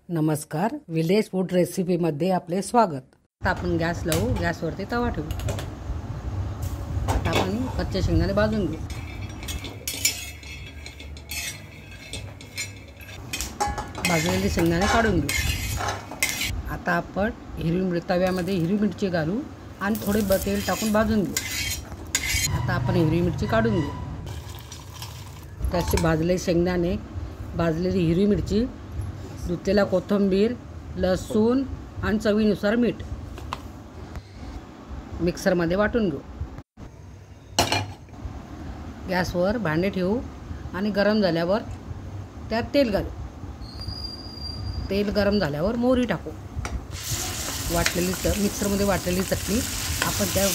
नमस्कार, village food रेसिपीमध्ये आपले स्वागत। आता आपण गॅस लावू, गॅसवरती तवा ठेवू। आता आपण कच्चे शेंगदाणे भाजून घेऊ। भाजलेले शेंगदाणे काढून घेऊ। आता आपण तव्यामध्ये हिरवी मिरची घालू आणि थोडे तेल टाकून भाजून घेऊ। आता आपण हिरवी मिरची काढून घेऊ। त्याचे भाजलेले शेंगदाणे, भाजलेली हिरवी मिरची, धुतलेला कोथिंबीर, लसूण आणि चवीनुसार मीठ मिक्सरमध्ये वाटून घेऊ। गॅसवर भांडे ठेवू आणि गरम झाल्यावर त्यात तेल घालू। तेल गरम झाल्यावर मोहरी टाकू। मिक्सरमध्ये वाटलेली चटणी आपण त्या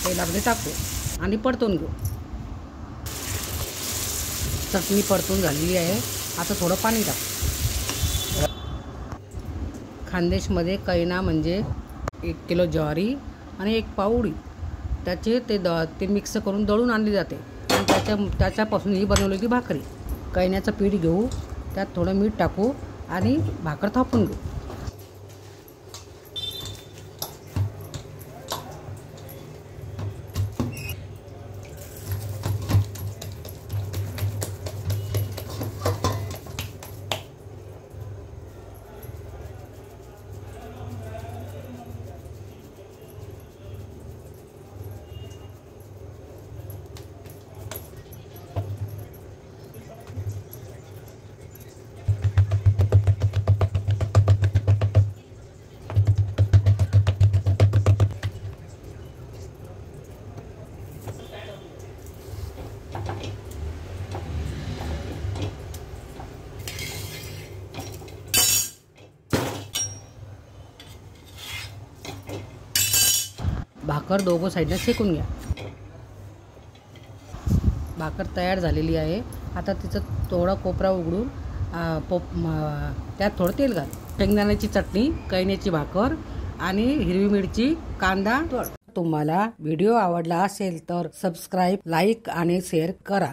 तेलामध्ये टाकू आणि परतून घेऊ। चटणी परतून झालेली आहे। आता थोडं पाणी टाकू। खानदेशमध्ये कैना म्हणजे 1 किलो ज्वारी आणि 1 पाव उडीद, त्याचे ते मिक्स करून दळून आणली जाते आणि त्याच्यापासून ही बनवलेली भाकरी। कैन्याचं पीठ घेऊ, त्यात थोडं मीठ टाकू आणि भाकर थापून घेऊ। भाकर दोघं साईडने शेकून घ्या। भाकर तयार झालेली आहे। आता तिचं थोडा कोपरा उघडून त्यात थोडं तेल घाल। शेंगदाण्याची चटणी, कैन्याची भाकर आणि हिरवी मिरची, कांदा। तुम्हाला व्हिडिओ आवडला असेल तर सबस्क्राईब, लाईक आणि शेअर करा।